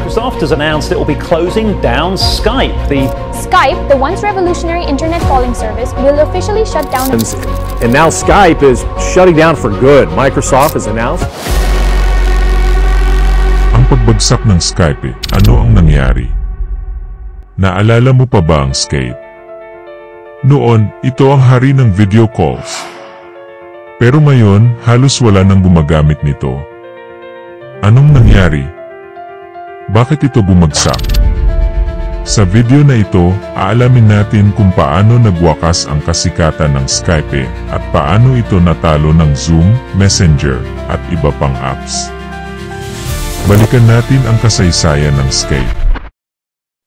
Microsoft has announced it will be closing down Skype. Skype, the once revolutionary internet calling service, will officially shut down. And now Skype is shutting down for good. Microsoft has announced. Ang pagbagsak ng Skype, ano ang nangyari? Naalala mo pa ba ang Skype? Noon, ito ang hari ng video calls. Pero ngayon, halos wala nang gumagamit nito. Anong nangyari? Bakit ito bumagsak? Sa video na ito, aalamin natin kung paano nagwakas ang kasikatan ng Skype at paano ito natalo ng Zoom, Messenger, at iba pang apps. Balikan natin ang kasaysayan ng Skype.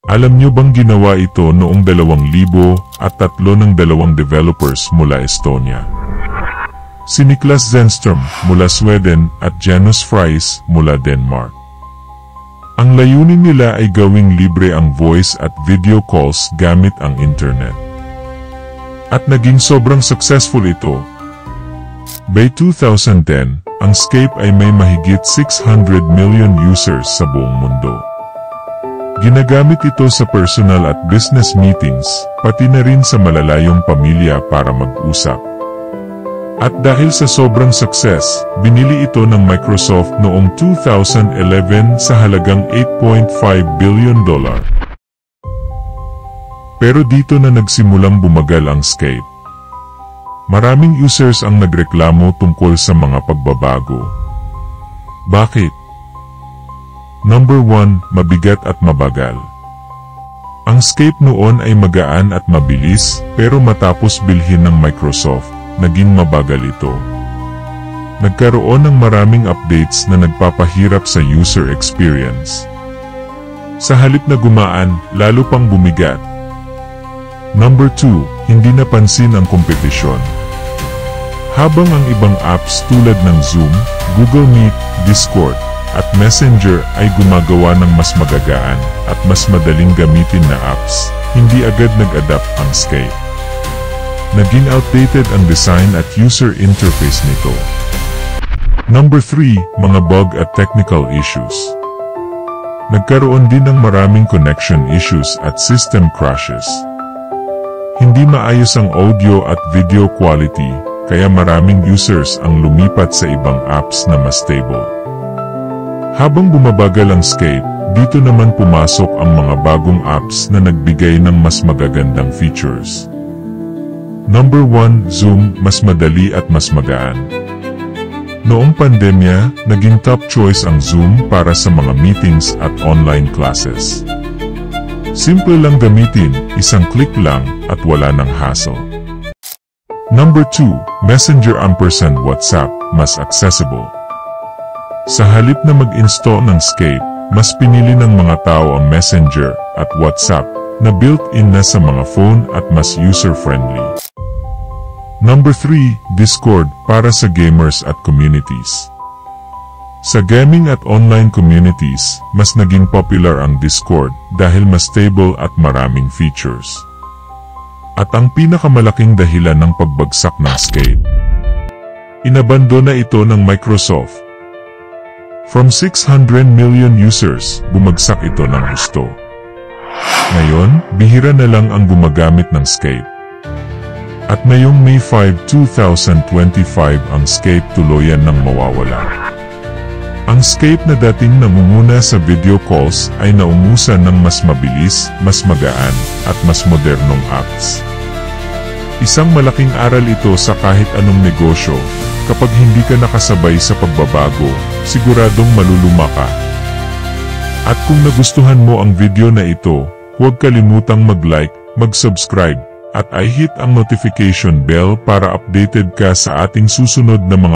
Alam nyo bang ginawa ito noong 2003 ng dalawang developers mula Estonia? Si Niklas Zenström mula Sweden at Janus Friis mula Denmark. Ang layunin nila ay gawing libre ang voice at video calls gamit ang internet. At naging sobrang successful ito. By 2010, ang Skype ay may mahigit 600 million users sa buong mundo. Ginagamit ito sa personal at business meetings, pati na rin sa malalayong pamilya para mag-usap. At dahil sa sobrang success, binili ito ng Microsoft noong 2011 sa halagang $8.5 billion. Pero dito na nagsimulang bumagal ang Skype. Maraming users ang nagreklamo tungkol sa mga pagbabago. Bakit? Number 1, mabigat at mabagal. Ang Skype noon ay magaan at mabilis, pero matapos bilhin ng Microsoft, naging mabagal ito. Nagkaroon ng maraming updates na nagpapahirap sa user experience. Sa halip na gumaan, lalo pang bumigat. Number 2, hindi napansin ang kompetisyon. Habang ang ibang apps tulad ng Zoom, Google Meet, Discord, at Messenger ay gumagawa ng mas magagaan at mas madaling gamitin na apps, hindi agad nag-adapt ang Skype. Naging outdated ang design at user interface nito. Number 3, mga bug at technical issues. Nagkaroon din ng maraming connection issues at system crashes. Hindi maayos ang audio at video quality, kaya maraming users ang lumipat sa ibang apps na mas stable. Habang bumabagal ang Skype, dito naman pumasok ang mga bagong apps na nagbigay ng mas magagandang features. Number 1, Zoom, mas madali at mas magaan. Noong pandemya, naging top choice ang Zoom para sa mga meetings at online classes. Simple lang gamitin, isang click lang, at wala ng hassle. Number 2, Messenger & WhatsApp, mas accessible. Sa halip na mag-install ng Skype, mas pinili ng mga tao ang Messenger at WhatsApp na built-in na sa mga phone at mas user-friendly. Number 3, Discord, para sa gamers at communities. Sa gaming at online communities, mas naging popular ang Discord dahil mas stable at maraming features. At ang pinakamalaking dahilan ng pagbagsak ng Skype, inabandona ito ng Microsoft. From 600 million users, bumagsak ito ng husto. Ngayon, bihira na lang ang gumagamit ng Skype. At ngayong May 5, 2025 ang Skype tuluyan ng mawawala. Ang Skype na dating nangunguna sa video calls ay naungusan ng mas mabilis, mas magaan, at mas modernong apps. Isang malaking aral ito sa kahit anong negosyo. Kapag hindi ka nakasabay sa pagbabago, siguradong maluluma ka. At kung nagustuhan mo ang video na ito, huwag kalimutang mag-like, mag-subscribe, at i-hit ang notification bell para updated ka sa ating susunod na mga